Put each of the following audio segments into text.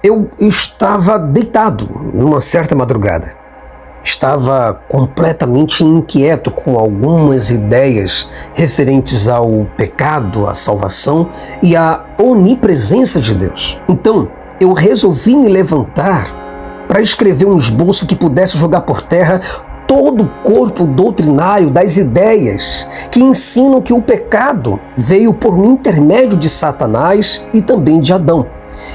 Eu estava deitado numa certa madrugada. Estava completamente inquieto com algumas ideias referentes ao pecado, à salvação e à onipresença de Deus. Então, eu resolvi me levantar para escrever um esboço que pudesse jogar por terra todo o corpo doutrinário das ideias que ensinam que o pecado veio por um intermédio de Satanás e também de Adão,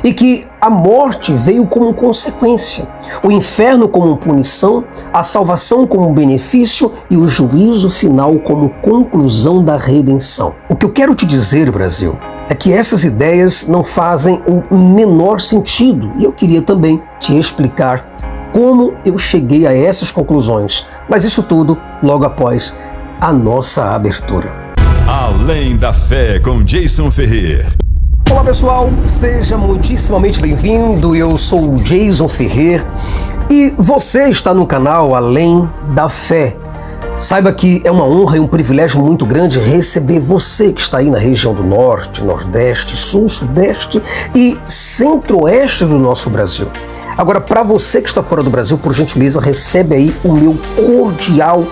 e que a morte veio como consequência, o inferno como punição, a salvação como benefício e o juízo final como conclusão da redenção. O que eu quero te dizer, Brasil, é que essas ideias não fazem o menor sentido, e eu queria também te explicar como eu cheguei a essas conclusões, mas isso tudo logo após a nossa abertura. Além da Fé, com Jason Ferrer. Olá pessoal, seja muitíssimamente bem-vindo, eu sou o Jason Ferrer e você está no canal Além da Fé. Saiba que é uma honra e um privilégio muito grande receber você que está aí na região do Norte, Nordeste, Sul, Sudeste e Centro-Oeste do nosso Brasil. Agora, para você que está fora do Brasil, por gentileza, recebe aí o meu cordial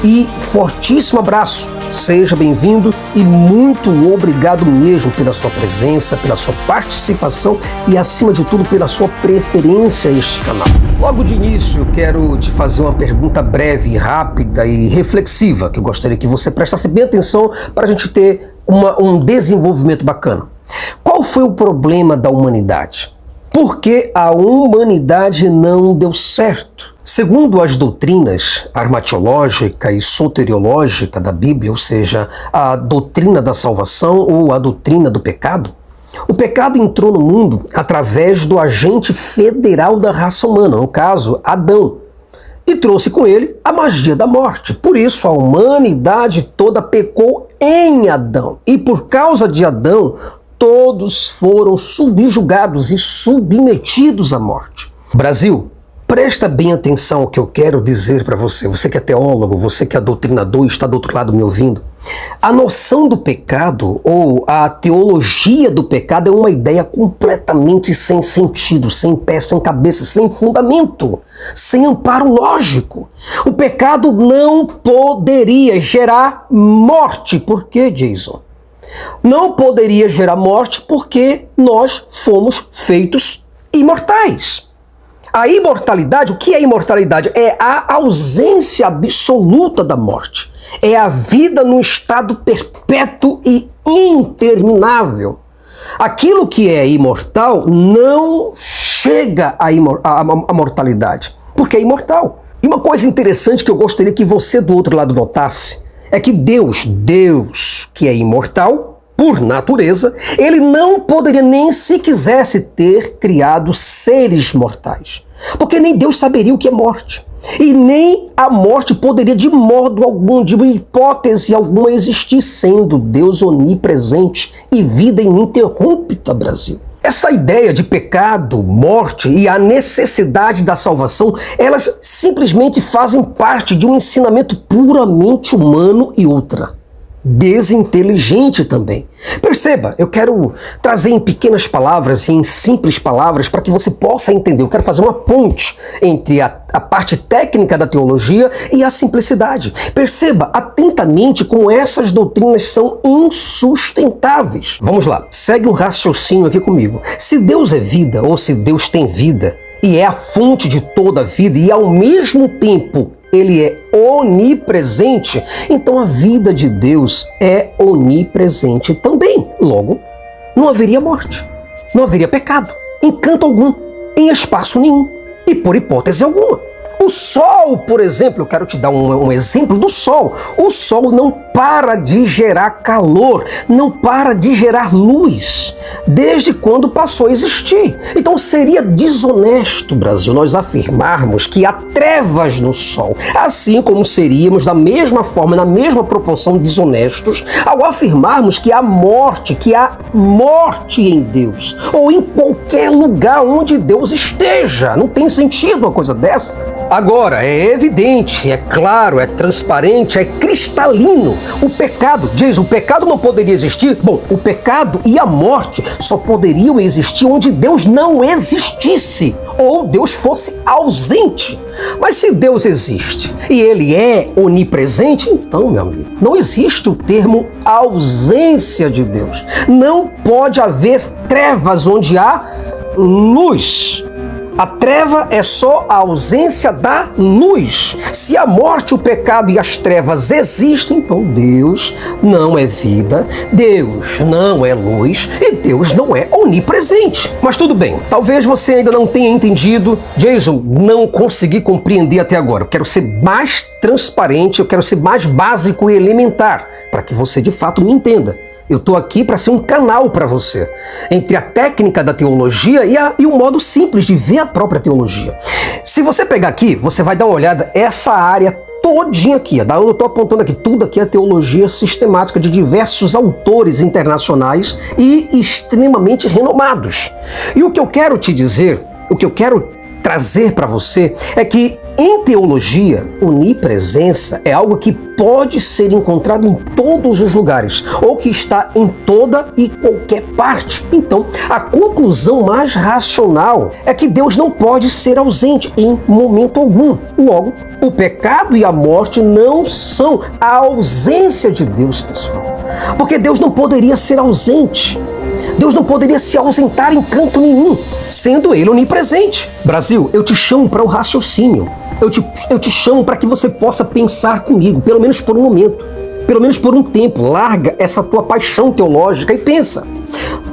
e fortíssimo abraço. Seja bem-vindo e muito obrigado mesmo pela sua presença, pela sua participação e, acima de tudo, pela sua preferência a este canal. Logo de início, eu quero te fazer uma pergunta breve, rápida e reflexiva, que eu gostaria que você prestasse bem atenção para a gente ter um desenvolvimento bacana. Qual foi o problema da humanidade? Por que a humanidade não deu certo? Segundo as doutrinas armatiológica e soteriológica da Bíblia, ou seja, a doutrina da salvação ou a doutrina do pecado, o pecado entrou no mundo através do agente federal da raça humana, no caso, Adão, e trouxe com ele a magia da morte. Por isso, a humanidade toda pecou em Adão. E por causa de Adão, todos foram subjugados e submetidos à morte. Brasil, presta bem atenção ao que eu quero dizer para você. Você que é teólogo, você que é doutrinador e está do outro lado me ouvindo. A noção do pecado ou a teologia do pecado é uma ideia completamente sem sentido, sem pé, sem cabeça, sem fundamento, sem amparo lógico. O pecado não poderia gerar morte. Por quê, Jason? Não poderia gerar morte porque nós fomos feitos imortais. A imortalidade, o que é imortalidade? É a ausência absoluta da morte. É a vida no estado perpétuo e interminável. Aquilo que é imortal não chega à mortalidade, porque é imortal. E uma coisa interessante que eu gostaria que você do outro lado notasse, é que Deus, que é imortal, por natureza, ele não poderia nem se quisesse ter criado seres mortais. Porque nem Deus saberia o que é morte. E nem a morte poderia de modo algum, de hipótese alguma, existir, sendo Deus onipresente e vida ininterrupta, Brasil. Essa ideia de pecado, morte e a necessidade da salvação, elas simplesmente fazem parte de um ensinamento puramente humano e outra, desinteligente também. Perceba, eu quero trazer em pequenas palavras, em simples palavras, para que você possa entender. Eu quero fazer uma ponte entre a parte técnica da teologia e a simplicidade. Perceba atentamente como essas doutrinas são insustentáveis. Vamos lá, segue um raciocínio aqui comigo. Se Deus é vida, ou se Deus tem vida, e é a fonte de toda a vida, e ao mesmo tempo ele é onipresente, então a vida de Deus é onipresente também. Logo, não haveria morte, não haveria pecado, em canto algum, em espaço nenhum e por hipótese alguma. O Sol, por exemplo, eu quero te dar um exemplo do Sol. O Sol não para de gerar calor, não para de gerar luz, desde quando passou a existir. Então seria desonesto, Brasil, nós afirmarmos que há trevas no Sol, assim como seríamos, da mesma forma, na mesma proporção, desonestos ao afirmarmos que há morte em Deus, ou em qualquer lugar onde Deus esteja. Não tem sentido uma coisa dessa. Agora, é evidente, é claro, é transparente, é cristalino O pecado, Jason, o pecado não poderia existir? Bom, o pecado e a morte só poderiam existir onde Deus não existisse, ou Deus fosse ausente. Mas se Deus existe e Ele é onipresente, então, meu amigo, não existe o termo ausência de Deus. Não pode haver trevas onde há luz. A treva é só a ausência da luz. Se a morte, o pecado e as trevas existem, então Deus não é vida, Deus não é luz e Deus não é onipresente. Mas tudo bem, talvez você ainda não tenha entendido. Jason, não consegui compreender até agora. Eu quero ser mais transparente, eu quero ser mais básico e elementar, para que você de fato me entenda. Eu estou aqui para ser um canal para você, entre a técnica da teologia e o modo simples de ver a própria teologia. Se você pegar aqui, você vai dar uma olhada, essa área todinha aqui, eu estou apontando aqui, tudo aqui é teologia sistemática de diversos autores internacionais e extremamente renomados. E o que eu quero te dizer, o que eu quero trazer para você é que em teologia, onipresença é algo que pode ser encontrado em todos os lugares, ou que está em toda e qualquer parte. Então, a conclusão mais racional é que Deus não pode ser ausente em momento algum. Logo, o pecado e a morte não são a ausência de Deus, pessoal. Porque Deus não poderia ser ausente. Deus não poderia se ausentar em canto nenhum, sendo Ele onipresente. Brasil, eu te chamo para o raciocínio. Eu te chamo para que você possa pensar comigo, pelo menos por um momento, pelo menos por um tempo. Larga essa tua paixão teológica e pensa.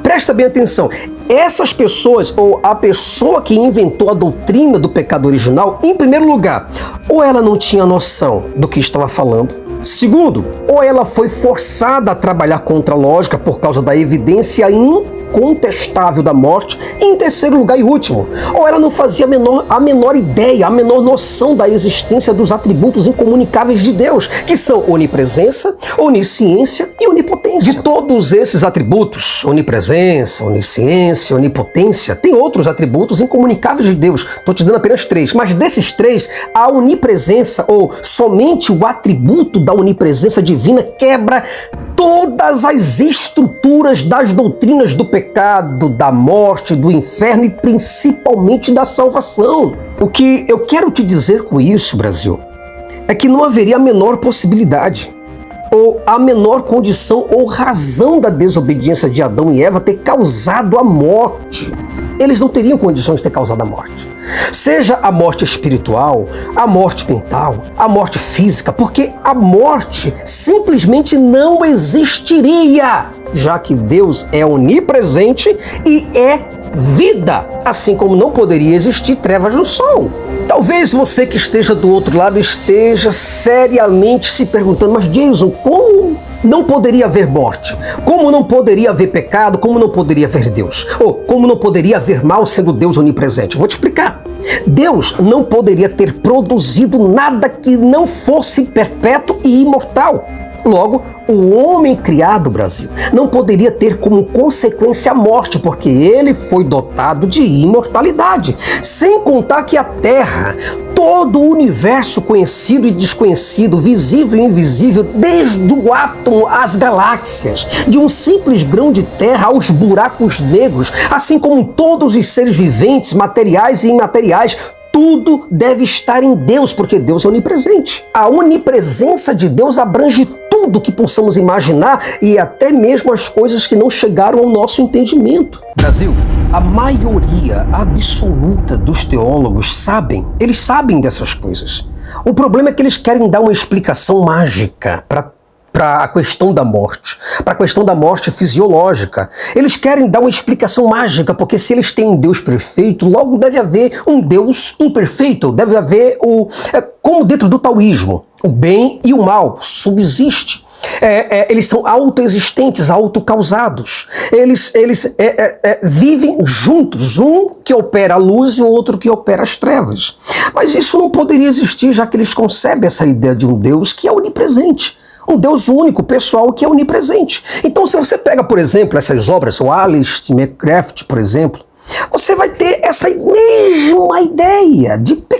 Presta bem atenção. Essas pessoas, ou a pessoa que inventou a doutrina do pecado original, em primeiro lugar, ou ela não tinha noção do que estava falando. Segundo, ou ela foi forçada a trabalhar contra a lógica por causa da evidência incontestável da morte. E em terceiro lugar e último, ou ela não fazia a menor ideia, a menor noção da existência dos atributos incomunicáveis de Deus, que são onipresença, onisciência e onipotência. De todos esses atributos, onipresença, onisciência, onipotência, tem outros atributos incomunicáveis de Deus. Estou te dando apenas 3, mas desses 3, a onipresença, ou somente o atributo da onipresença divina, quebra todas as estruturas das doutrinas do pecado, da morte, do inferno e principalmente da salvação. O que eu quero te dizer com isso, Brasil, é que não haveria a menor possibilidade ou a menor condição ou razão da desobediência de Adão e Eva ter causado a morte. Eles não teriam condições de ter causado a morte. Seja a morte espiritual, a morte mental, a morte física, porque a morte simplesmente não existiria, já que Deus é onipresente e é vida, assim como não poderia existir trevas no sol. Talvez você que esteja do outro lado esteja seriamente se perguntando, mas Jason, como não poderia haver morte? Como não poderia haver pecado? Como não poderia haver Deus? Ou como não poderia haver mal sendo Deus onipresente? Vou te explicar. Deus não poderia ter produzido nada que não fosse perpétuo e imortal. Logo, o homem criado, Brasil, não poderia ter como consequência a morte, porque ele foi dotado de imortalidade. Sem contar que a Terra, todo o universo conhecido e desconhecido, visível e invisível, desde o átomo às galáxias, de um simples grão de terra aos buracos negros, assim como todos os seres viventes, materiais e imateriais, tudo deve estar em Deus, porque Deus é onipresente. A onipresença de Deus abrange tudo que possamos imaginar e até mesmo as coisas que não chegaram ao nosso entendimento. Brasil, a maioria absoluta dos teólogos sabem, eles sabem dessas coisas. O problema é que eles querem dar uma explicação mágica para a questão da morte, para a questão da morte fisiológica. Eles querem dar uma explicação mágica, porque se eles têm um Deus perfeito, logo deve haver um Deus imperfeito, deve haver como dentro do taoísmo, o bem e o mal subsiste. Eles são autoexistentes, autocausados. Eles vivem juntos, um que opera a luz e o outro que opera as trevas. Mas isso não poderia existir, já que eles concebem essa ideia de um Deus que é onipresente. Um Deus único, pessoal, que é onipresente. Então, se você pega, por exemplo, essas obras, o Alistair McCraft, por exemplo, você vai ter essa mesma ideia de pecado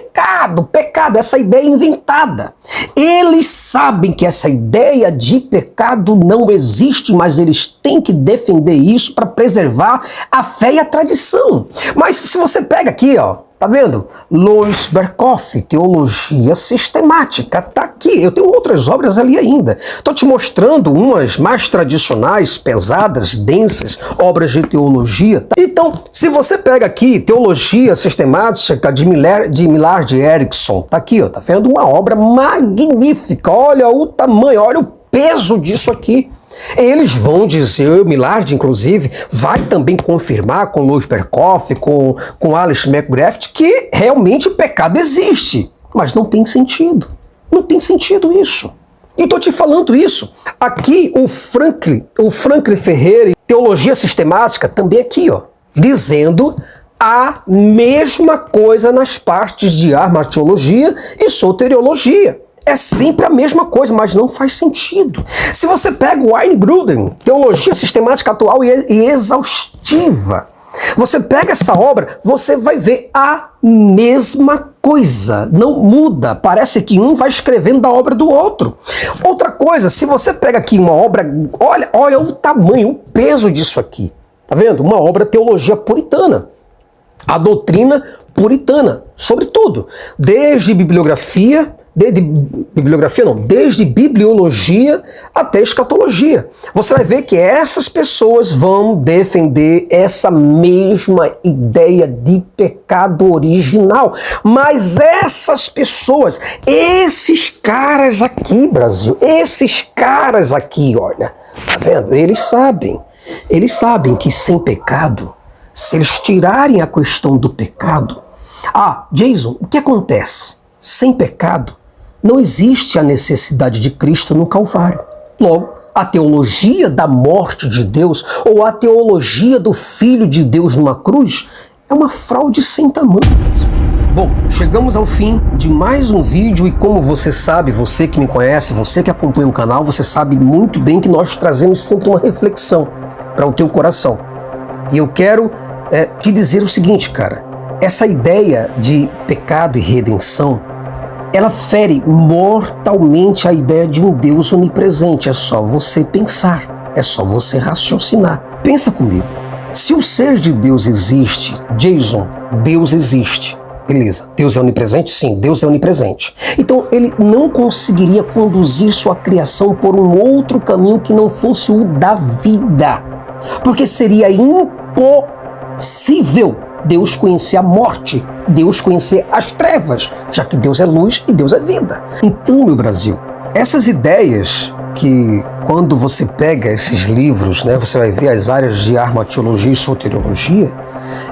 pecado, essa ideia inventada. Eles sabem que essa ideia de pecado não existe, mas eles têm que defender isso para preservar a fé e a tradição. Mas se você pega aqui, ó, tá vendo? Louis Berkhof, Teologia Sistemática, tá aqui. Eu tenho outras obras ali ainda. Tô te mostrando umas mais tradicionais, pesadas, densas, obras de teologia. Tá? Então, se você pega aqui Teologia Sistemática de Millard Erickson, tá aqui, ó, tá vendo? Uma obra magnífica. Olha o tamanho, olha o peso disso aqui. Eles vão dizer, o Millard, inclusive, vai também confirmar com Louis Berkhof, com Alice McGrath, que realmente o pecado existe. Mas não tem sentido. Não tem sentido isso. E estou te falando isso. Aqui o Franklin Ferreira, Teologia Sistemática, também aqui, ó, dizendo a mesma coisa nas partes de armatiologia e soteriologia. É sempre a mesma coisa, mas não faz sentido. Se você pega o Wayne Grudem, Teologia Sistemática Atual e Exaustiva, você pega essa obra, você vai ver a mesma coisa. Não muda. Parece que um vai escrevendo da obra do outro. Outra coisa, se você pega aqui uma obra, olha o tamanho, o peso disso aqui. Tá vendo? Uma obra teologia puritana. A doutrina puritana, sobretudo, desde bibliografia, desde bibliologia até escatologia. Você vai ver que essas pessoas vão defender essa mesma ideia de pecado original. Mas essas pessoas, esses caras aqui, Brasil, esses caras aqui, olha, tá vendo? Eles sabem que sem pecado, se eles tirarem a questão do pecado, Jason, o que acontece? Sem pecado, não existe a necessidade de Cristo no Calvário. Logo, a teologia da morte de Deus ou a teologia do Filho de Deus numa cruz é uma fraude sem tamanho. Bom, chegamos ao fim de mais um vídeo e como você sabe, você que me conhece, você que acompanha o canal, você sabe muito bem que nós trazemos sempre uma reflexão para o teu coração. E eu quero te dizer o seguinte, cara, essa ideia de pecado e redenção, ela fere mortalmente a ideia de um Deus onipresente. É só você pensar, é só você raciocinar. Pensa comigo, se o ser de Deus existe, Jason, Deus existe. Beleza, Deus é onipresente? Sim, Deus é onipresente. Então ele não conseguiria conduzir sua criação por um outro caminho que não fosse o da vida. Porque seria impossível Deus conhecer a morte, Deus conhecer as trevas, já que Deus é luz e Deus é vida. Então, meu Brasil, essas ideias que quando você pega esses livros, né, você vai ver as áreas de armatiologia e soteriologia.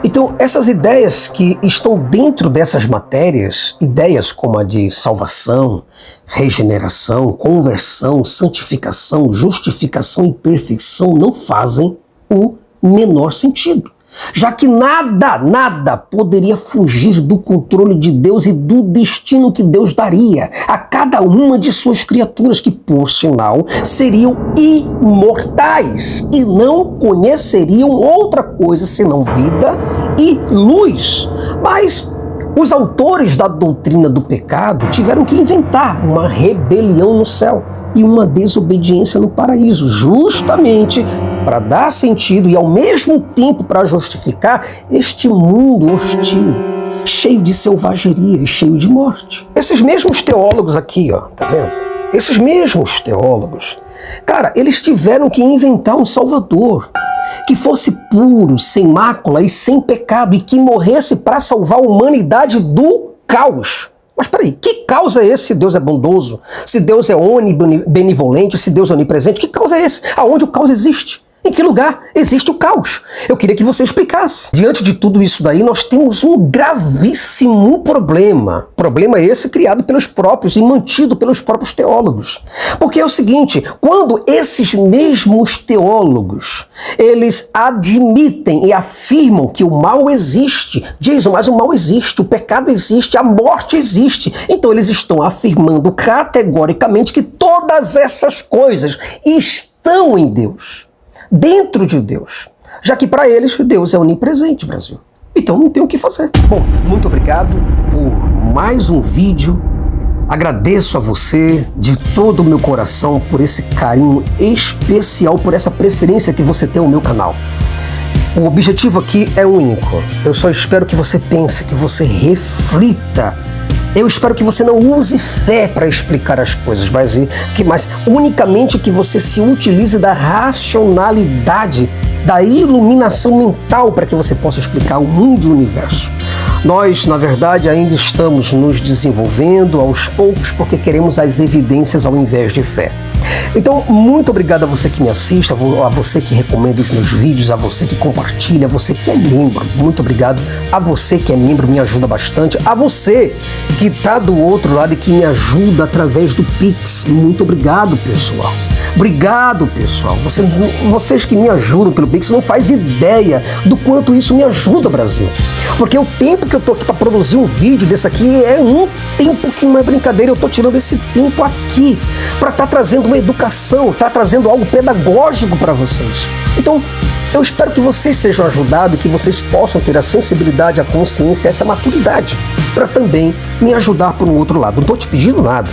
Então, essas ideias que estão dentro dessas matérias, ideias como a de salvação, regeneração, conversão, santificação, justificação e perfeição não fazem o menor sentido. Já que nada poderia fugir do controle de Deus e do destino que Deus daria a cada uma de suas criaturas, que, por sinal, seriam imortais e não conheceriam outra coisa senão vida e luz. Mas os autores da doutrina do pecado tiveram que inventar uma rebelião no céu e uma desobediência no paraíso, justamente para dar sentido e ao mesmo tempo para justificar este mundo hostil, cheio de selvageria e cheio de morte. Esses mesmos teólogos aqui, ó, tá vendo? Esses mesmos teólogos, cara, eles tiveram que inventar um salvador que fosse puro, sem mácula e sem pecado e que morresse para salvar a humanidade do caos. Mas peraí, que caos é esse se Deus é bondoso? Se Deus é onibenevolente? Se Deus é onipresente? Que caos é esse? Aonde o caos existe? Em que lugar existe o caos? Eu queria que você explicasse. Diante de tudo isso daí, nós temos um gravíssimo problema. Problema esse criado pelos próprios e mantido pelos próprios teólogos. Porque é o seguinte, quando esses mesmos teólogos, eles admitem e afirmam que o mal existe, Jason, mas o mal existe, o pecado existe, a morte existe. Então eles estão afirmando categoricamente que todas essas coisas estão em Deus. Dentro de Deus, já que para eles Deus é onipresente, Brasil. Então não tem o que fazer. Bom, muito obrigado por mais um vídeo. Agradeço a você de todo o meu coração por esse carinho especial, por essa preferência que você tem ao meu canal. O objetivo aqui é único. Eu só espero que você pense, que você reflita. Eu espero que você não use fé para explicar as coisas, mas unicamente que você se utilize da racionalidade, da iluminação mental para que você possa explicar o mundo e o universo. Nós, na verdade, ainda estamos nos desenvolvendo aos poucos porque queremos as evidências ao invés de fé. Então, muito obrigado a você que me assiste, a você que recomenda os meus vídeos, a você que compartilha, a você que é membro. Muito obrigado. A você que é membro, me ajuda bastante. A você que está do outro lado e que me ajuda através do Pix. Muito obrigado, pessoal. Obrigado, pessoal. Vocês que me ajudam pelo Pix não fazem ideia do quanto isso me ajuda, Brasil. Porque o tempo que eu tô aqui para produzir um vídeo desse aqui é um tempo que não é brincadeira. Eu tô tirando esse tempo aqui para estar trazendo uma educação, tá trazendo algo pedagógico para vocês. Então, eu espero que vocês sejam ajudados, que vocês possam ter a sensibilidade, a consciência, essa maturidade, para também me ajudar por um outro lado. Não estou te pedindo nada,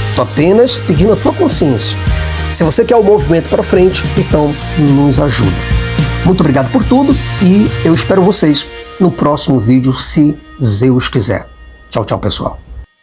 estou apenas pedindo a tua consciência. Se você quer o movimento para frente, então nos ajuda. Muito obrigado por tudo e eu espero vocês no próximo vídeo, se Zeus quiser. Tchau, tchau, pessoal.